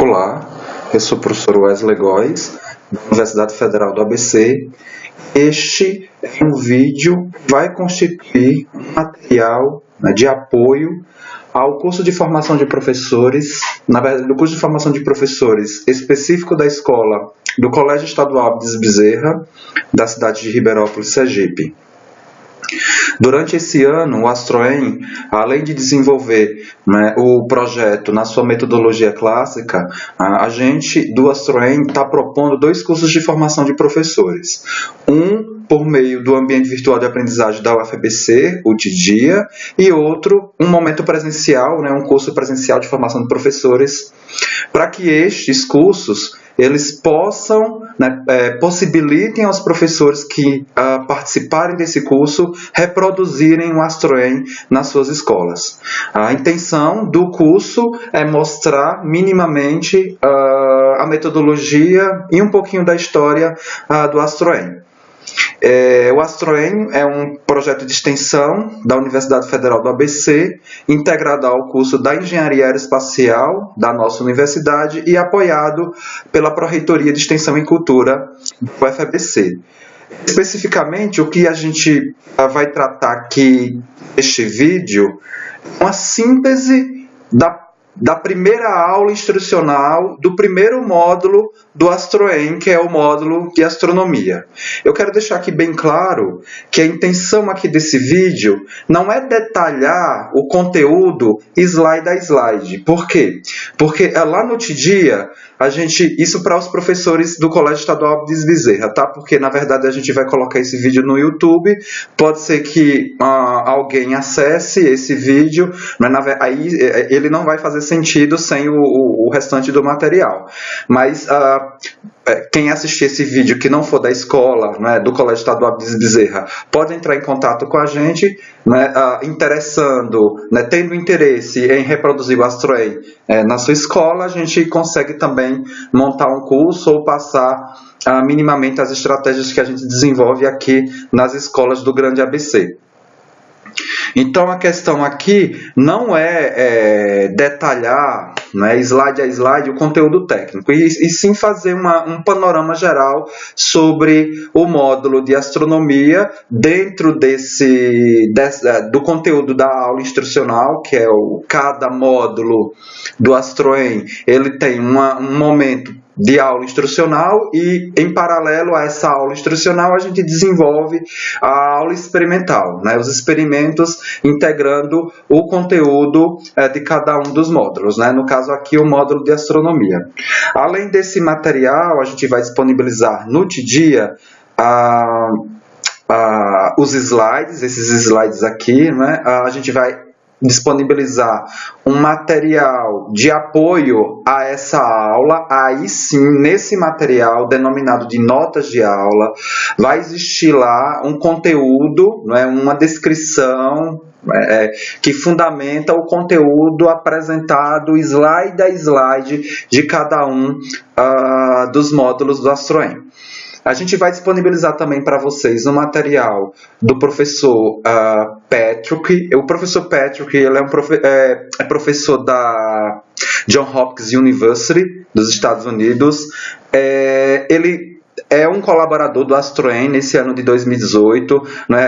Olá, eu sou o professor Wesley Góes, da Universidade Federal do ABC. Este é um vídeo que vai constituir um material de apoio ao curso de formação de professores, na verdade, do curso de formação de professores específico da escola do Colégio Estadual Abdias Bezerra, da cidade de Ribeirópolis, Sergipe. Durante esse ano, o Astroem, além de desenvolver o projeto na sua metodologia clássica, a gente do Astroem está propondo 2 cursos de formação de professores. Um por meio do ambiente virtual de aprendizagem da UFABC, o TDIA, e outro, um momento presencial, um curso presencial de formação de professores, para que estes cursos eles possam, possibilitem aos professores que participarem desse curso reproduzirem o Astroem nas suas escolas. A intenção do curso é mostrar minimamente a metodologia e um pouquinho da história do Astroem. O Astroem é um projeto de extensão da Universidade Federal do ABC, integrado ao curso da Engenharia Aeroespacial da nossa universidade e apoiado pela Pró-Reitoria de Extensão e Cultura do UFABC. Especificamente, o que a gente vai tratar aqui neste vídeo é uma síntese da primeira aula instrucional do primeiro módulo do Astroem, que é o módulo de astronomia. Eu quero deixar aqui bem claro que a intenção aqui desse vídeo não é detalhar o conteúdo slide a slide. Por quê? Porque lá no TDIA, isso para os professores do Colégio Estadual Abdias Bezerra, tá? Porque na verdade a gente vai colocar esse vídeo no YouTube, pode ser que alguém acesse esse vídeo, mas aí ele não vai fazer sentido sem o restante do material. Mas quem assistir esse vídeo que não for da escola, do Colégio Estadual Abdias Bezerra, pode entrar em contato com a gente, tendo interesse em reproduzir o Astroem na sua escola, a gente consegue também montar um curso ou passar minimamente as estratégias que a gente desenvolve aqui nas escolas do Grande ABC. Então, a questão aqui não é detalhar, slide a slide, o conteúdo técnico, e sim fazer um panorama geral sobre o módulo de astronomia dentro do conteúdo da aula instrucional, que é cada módulo do Astroem, ele tem um momento de aula instrucional e, em paralelo a essa aula instrucional, a gente desenvolve a aula experimental, os experimentos integrando o conteúdo de cada um dos módulos, no caso aqui o módulo de astronomia. Além desse material, a gente vai disponibilizar no TDIA os slides, esses slides aqui, a gente vai disponibilizar um material de apoio a essa aula. Aí sim, nesse material denominado de notas de aula, vai existir lá um conteúdo, uma descrição que fundamenta o conteúdo apresentado slide a slide de cada um dos módulos do Astroem. A gente vai disponibilizar também para vocês um material do professor Patrick. O professor Patrick ele é professor da Johns Hopkins University dos Estados Unidos. Ele é um colaborador do Astroem nesse ano de 2018,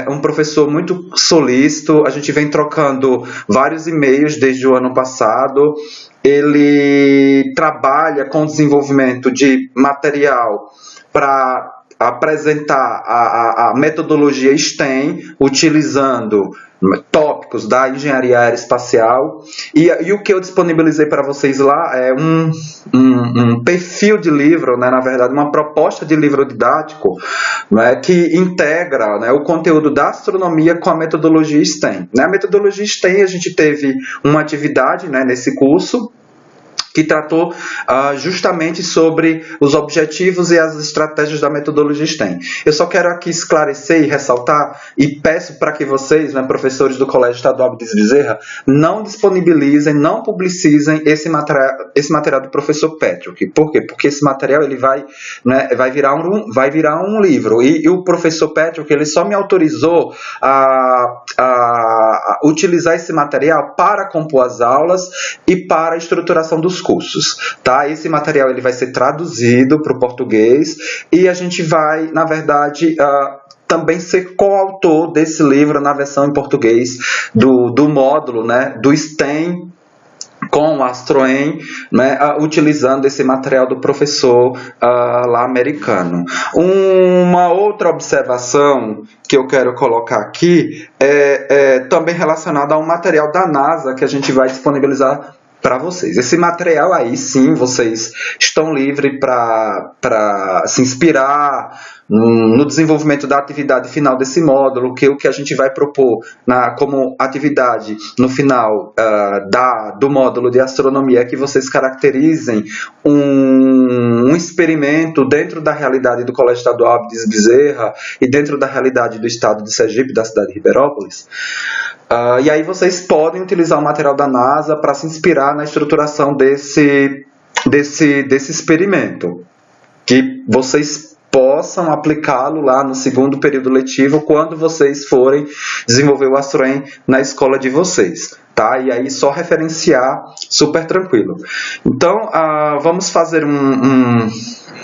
um professor muito solícito. A gente vem trocando vários e-mails desde o ano passado. Ele trabalha com o desenvolvimento de material para apresentar a metodologia STEM, utilizando tópicos da engenharia aeroespacial, e o que eu disponibilizei para vocês lá é um perfil de livro, na verdade uma proposta de livro didático, que integra o conteúdo da astronomia com a metodologia STEM. A metodologia STEM, a gente teve uma atividade nesse curso, que tratou justamente sobre os objetivos e as estratégias da metodologia STEM. Eu só quero aqui esclarecer e ressaltar, e peço para que vocês, professores do Colégio Estadual Abdias Bezerra, não disponibilizem, não publicizem esse material do professor Patrick. Por quê? Porque esse material ele vai virar um livro, e o professor Patrick ele só me autorizou a utilizar esse material para compor as aulas e para a estruturação dos cursos, tá? Esse material ele vai ser traduzido para o português e a gente vai, na verdade, também ser coautor desse livro na versão em português do módulo, né, do STEM com o Astroen, né, utilizando esse material do professor lá americano. Uma outra observação que eu quero colocar aqui é também relacionada a um material da NASA que a gente vai disponibilizar para vocês. Esse material aí, sim, vocês estão livres para se inspirar no desenvolvimento da atividade final desse módulo, que o que a gente vai propor como atividade no final do módulo de astronomia é que vocês caracterizem um experimento dentro da realidade do Colégio Estadual Abdias Bezerra e dentro da realidade do estado de Sergipe, da cidade de Ribeirópolis. E aí vocês podem utilizar o material da NASA para se inspirar na estruturação desse experimento, que vocês possam aplicá-lo lá no segundo período letivo quando vocês forem desenvolver o Astroen na escola de vocês, tá? E aí só referenciar super tranquilo. Então, vamos fazer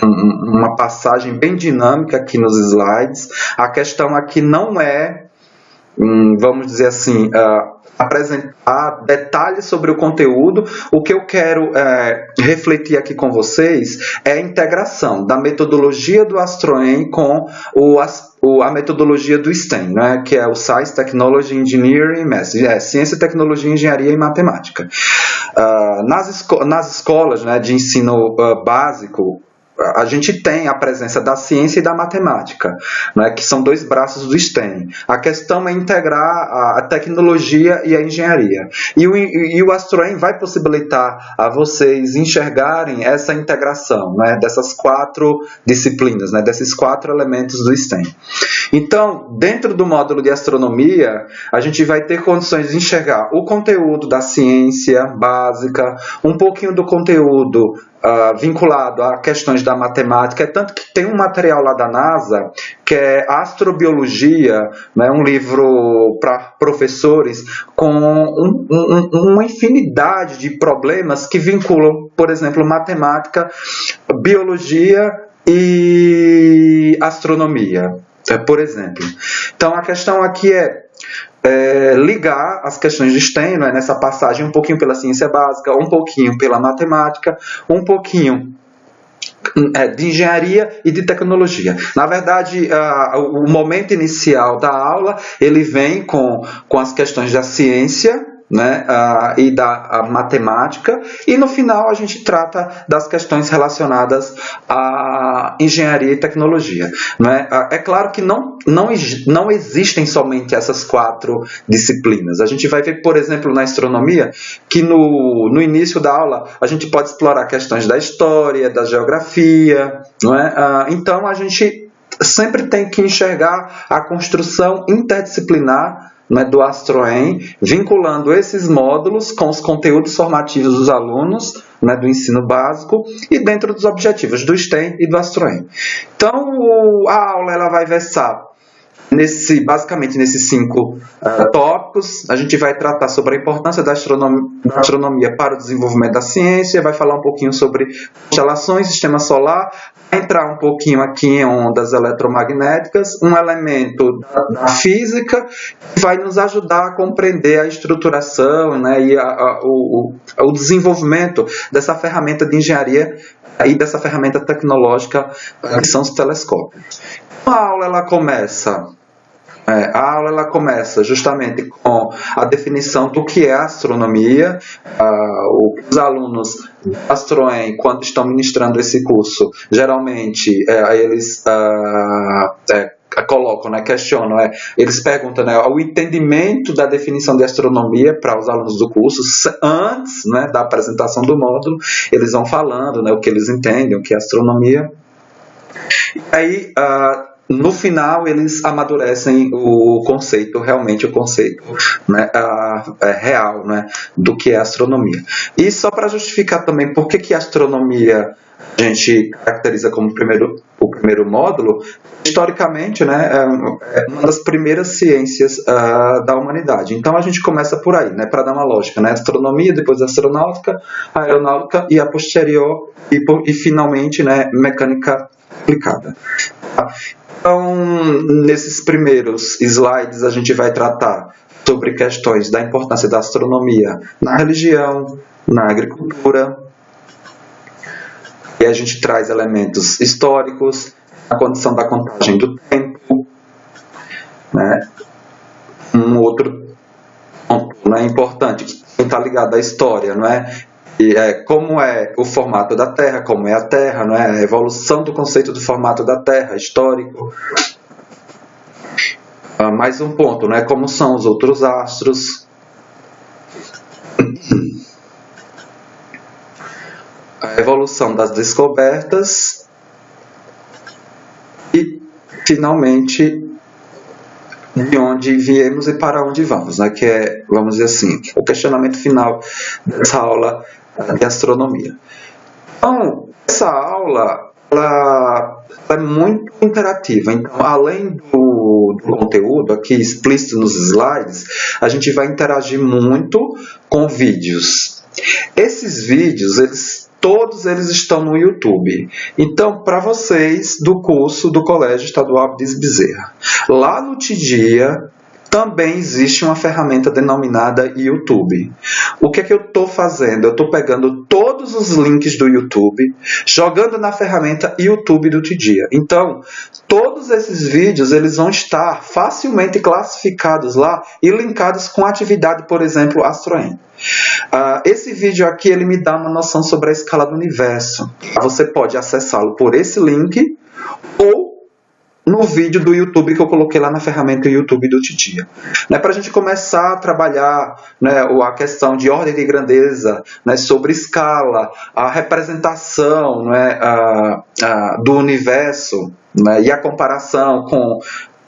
uma passagem bem dinâmica aqui nos slides. A questão aqui não é, vamos dizer assim, apresentar detalhes sobre o conteúdo. O que eu quero refletir aqui com vocês é a integração da metodologia do Astroen com a metodologia do STEM, né, que é o Science, Technology, Engineering e Math, Ciência, Tecnologia, Engenharia e Matemática. Nas escolas, né, de ensino básico, a gente tem a presença da ciência e da matemática, né, que são dois braços do STEM. A questão é integrar a tecnologia e a engenharia. E o Astroen vai possibilitar a vocês enxergarem essa integração, né, dessas 4 disciplinas, né, desses 4 elementos do STEM. Então, dentro do módulo de astronomia, a gente vai ter condições de enxergar o conteúdo da ciência básica, um pouquinho do conteúdo vinculado a questões da matemática, tanto que tem um material lá da NASA, que é Astrobiologia, né, um livro para professores com uma infinidade de problemas que vinculam, por exemplo, matemática, biologia e astronomia, por exemplo. Então, a questão aqui é ligar as questões de STEM, né, nessa passagem um pouquinho pela ciência básica, um pouquinho pela matemática, um pouquinho de engenharia e de tecnologia. Na verdade, o momento inicial da aula ele vem com as questões da ciência, né, e da matemática, e no final a gente trata das questões relacionadas à engenharia e tecnologia, né? É claro que não existem somente essas 4 disciplinas. A gente vai ver, por exemplo, na astronomia, que no início da aula a gente pode explorar questões da história, da geografia, não é? Então a gente sempre tem que enxergar a construção interdisciplinar, né, do Astroen, vinculando esses módulos com os conteúdos formativos dos alunos, né, do ensino básico e dentro dos objetivos do STEM e do Astroen. Então, a aula ela vai versar basicamente nesses 5 tópicos. A gente vai tratar sobre a importância da astronomia para o desenvolvimento da ciência, vai falar um pouquinho sobre constelações, sistema solar, vai entrar um pouquinho aqui em ondas eletromagnéticas, um elemento da física, que vai nos ajudar a compreender a estruturação, né, e o desenvolvimento dessa ferramenta de engenharia e dessa ferramenta tecnológica que são os telescópios. A aula ela começa justamente com a definição do que é astronomia. Os alunos do Astroen, quando estão ministrando esse curso, geralmente eles colocam, né, questionam, eles perguntam, né, o entendimento da definição de astronomia para os alunos do curso, antes, né, da apresentação do módulo, eles vão falando, né, o que eles entendem, o que é astronomia. E aí, no final eles amadurecem o conceito, realmente o conceito, né, real, né, do que é astronomia. E só para justificar também por que a astronomia a gente caracteriza como o primeiro módulo, historicamente, né, é uma das primeiras ciências da humanidade. Então a gente começa por aí, né, para dar uma lógica, né, astronomia, depois astronáutica, aeronáutica e a posterior e finalmente, né, mecânica aplicada. Então, nesses primeiros slides a gente vai tratar sobre questões da importância da astronomia na religião, na agricultura. E a gente traz elementos históricos, a condição da contagem do tempo, né? Um outro ponto, né, importante que está ligado à história, não é? E como é o formato da Terra, como é a Terra, não é? A evolução do conceito do formato da Terra, histórico. Mais um ponto, né? Como são os outros astros. A evolução das descobertas. E, finalmente, de onde viemos e para onde vamos, né? Que é, vamos dizer assim, o questionamento final dessa aula de astronomia. Então, essa aula ela é muito interativa. Então, além do conteúdo aqui explícito nos slides, a gente vai interagir muito com vídeos. Esses vídeos, todos eles estão no YouTube. Então, para vocês do curso do Colégio Estadual Abdias Bezerra, lá no Tidia também existe uma ferramenta denominada YouTube. O que é que eu estou fazendo? Eu estou pegando todos os links do YouTube, jogando na ferramenta YouTube do Tidia. Então, todos esses vídeos eles vão estar facilmente classificados lá e linkados com a atividade, por exemplo, AstroEn. Esse vídeo aqui ele me dá uma noção sobre a escala do universo. Você pode acessá-lo por esse link ou no vídeo do YouTube que eu coloquei lá na ferramenta YouTube do Tidia. Né, para a gente começar a trabalhar, né, a questão de ordem de grandeza, né, sobre escala, a representação, né, do universo, né, e a comparação com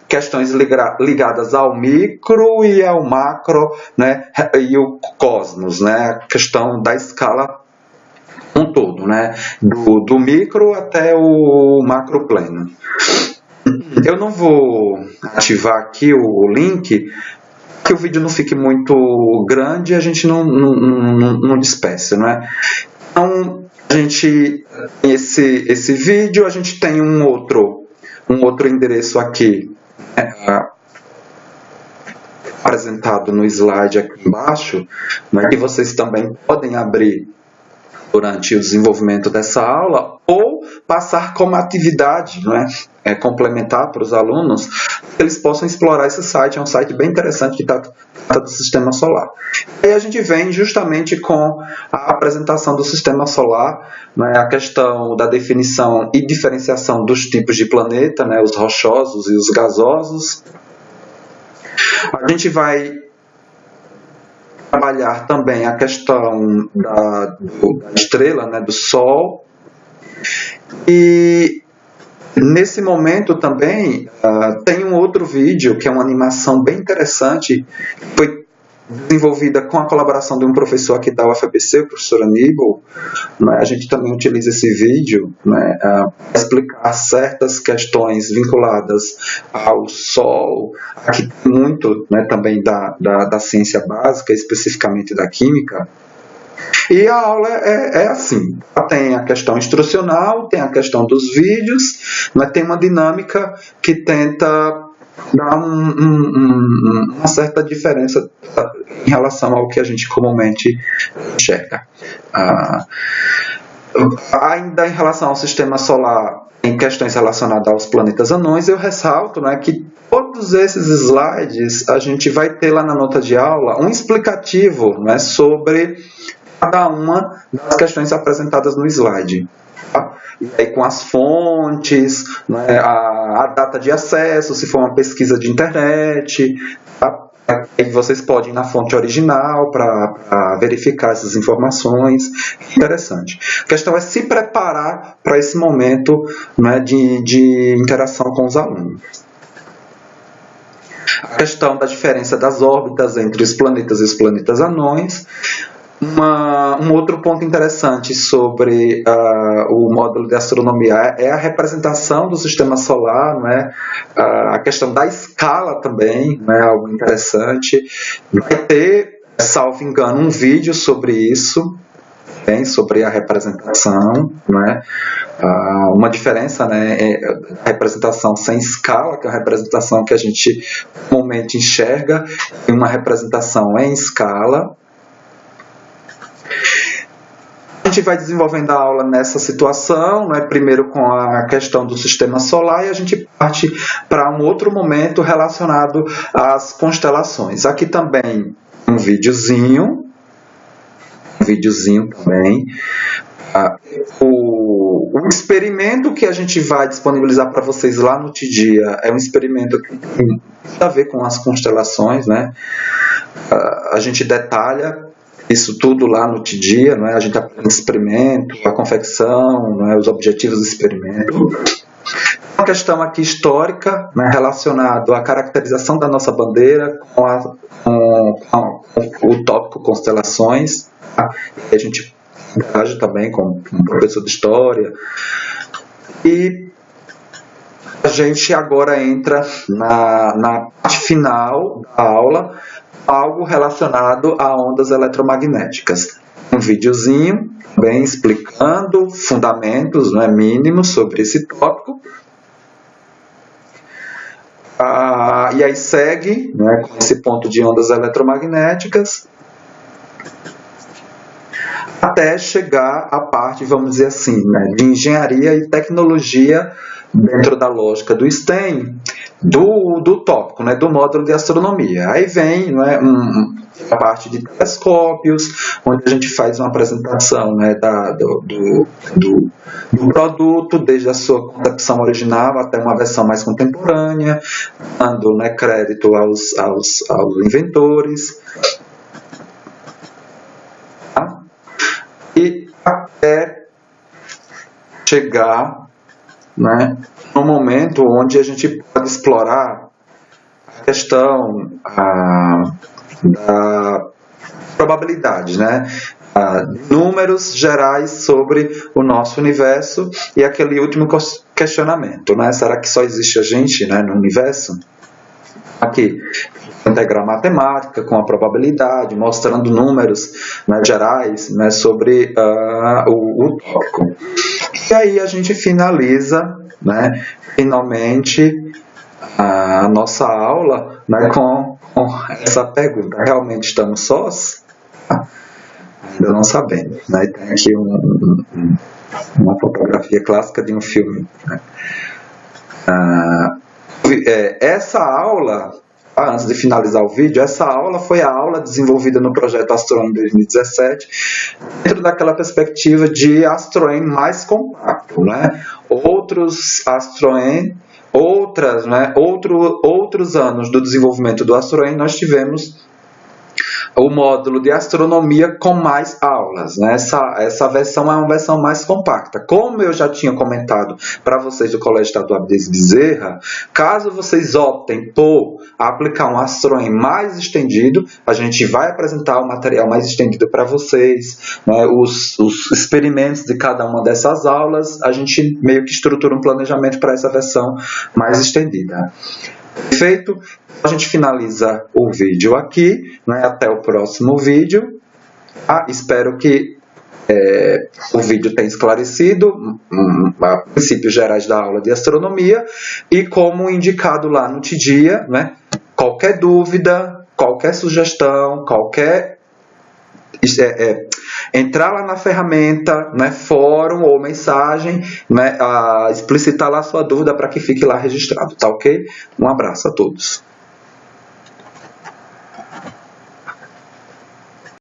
questões ligadas ao micro e ao macro, né, e o cosmos, né, a questão da escala um todo, né, do micro até o macro pleno. Eu não vou ativar aqui o link, que o vídeo não fique muito grande e a gente não dispersa, não é? Então, a gente tem esse vídeo, a gente tem um outro endereço aqui, né, apresentado no slide aqui embaixo, né, que vocês também podem abrir durante o desenvolvimento dessa aula ou passar como atividade, não é? Complementar para os alunos, que eles possam explorar esse site. É um site bem interessante que trata do Sistema Solar. E aí a gente vem justamente com a apresentação do Sistema Solar, né, a questão da definição e diferenciação dos tipos de planeta, né, os rochosos e os gasosos. A gente vai trabalhar também a questão da estrela, né, do Sol. E nesse momento também tem um outro vídeo que é uma animação bem interessante, que foi desenvolvida com a colaboração de um professor aqui da UFABC, o professor Aníbal. Né, a gente também utiliza esse vídeo, né, para explicar certas questões vinculadas ao Sol. Aqui tem muito, né, também da ciência básica, especificamente da química. E a aula é assim, tem a questão instrucional, tem a questão dos vídeos, mas tem uma dinâmica que tenta dar uma certa diferença em relação ao que a gente comumente enxerga. Ainda em relação ao sistema solar, em questões relacionadas aos planetas anões, eu ressalto, né, que todos esses slides a gente vai ter lá na nota de aula um explicativo, né, sobre cada uma das questões apresentadas no slide. Tá? E aí com as fontes, né, a data de acesso, se for uma pesquisa de internet, tá? Aí vocês podem ir na fonte original para verificar essas informações. Interessante. A questão é se preparar para esse momento, né, de interação com os alunos. A questão da diferença das órbitas entre os planetas e os planetas anões. Um outro ponto interessante sobre o módulo de astronomia é a representação do sistema solar, né? A questão da escala também, né? Algo interessante. Vai ter, salvo engano, um vídeo sobre isso, bem, sobre a representação, né? Uma diferença, né, é a representação sem escala, que é a representação que a gente comumente enxerga, e uma representação em escala. A gente vai desenvolvendo a aula nessa situação, né? Primeiro com a questão do sistema solar, e a gente parte para um outro momento relacionado às constelações. Aqui também um videozinho também. O experimento que a gente vai disponibilizar para vocês lá no TDIA é um experimento que tem muito a ver com as constelações, né? A gente detalha isso tudo lá no TDIA, né? A gente aprende o experimento, a confecção, né? Os objetivos do experimento. Uma questão aqui histórica, né? Relacionada à caracterização da nossa bandeira com o tópico constelações. Tá? A gente interage também com um professor de história. E a gente agora entra na parte final da aula, algo relacionado a ondas eletromagnéticas. Um videozinho bem explicando fundamentos, né, mínimos sobre esse tópico. E aí segue, né, com esse ponto de ondas eletromagnéticas, até chegar à parte, vamos dizer assim, né, de engenharia e tecnologia dentro da lógica do STEM, do tópico, né, do módulo de astronomia. Aí vem, né, a parte de telescópios, onde a gente faz uma apresentação, né, do produto, desde a sua concepção original até uma versão mais contemporânea, dando, né, crédito aos inventores. Tá? E até chegar, né, no momento onde a gente pode explorar a questão da probabilidade, né, números gerais sobre o nosso universo e aquele último questionamento, né, será que só existe a gente, né, no universo? Aqui, integrar a matemática com a probabilidade, mostrando números, né, gerais, né, sobre o tópico. E aí a gente finaliza, né, finalmente a nossa aula, né, com essa pergunta: realmente estamos sós? Ainda não sabemos, né? Tem aqui uma fotografia clássica de um filme, né? Essa aula, antes de finalizar o vídeo, essa aula foi a aula desenvolvida no projeto AstroEM 2017, dentro daquela perspectiva de AstroEM mais compacto, né? Outros AstroEM, outros anos do desenvolvimento do AstroEM, nós tivemos o módulo de astronomia com mais aulas, né? Essa versão é uma versão mais compacta. Como eu já tinha comentado para vocês do Colégio Estadual Abdias Bezerra, caso vocês optem por aplicar um AstroEM mais estendido, a gente vai apresentar o material mais estendido para vocês, né? Os experimentos de cada uma dessas aulas, a gente meio que estrutura um planejamento para essa versão mais estendida. Perfeito? A gente finaliza o vídeo aqui, né? Até o próximo vídeo. Espero que o vídeo tenha esclarecido princípios gerais da aula de astronomia e, como indicado lá no TDIA, né? Qualquer dúvida, qualquer sugestão, entrar lá na ferramenta, né, fórum ou mensagem, né, explicitar lá a sua dúvida para que fique lá registrado, tá ok? Um abraço a todos.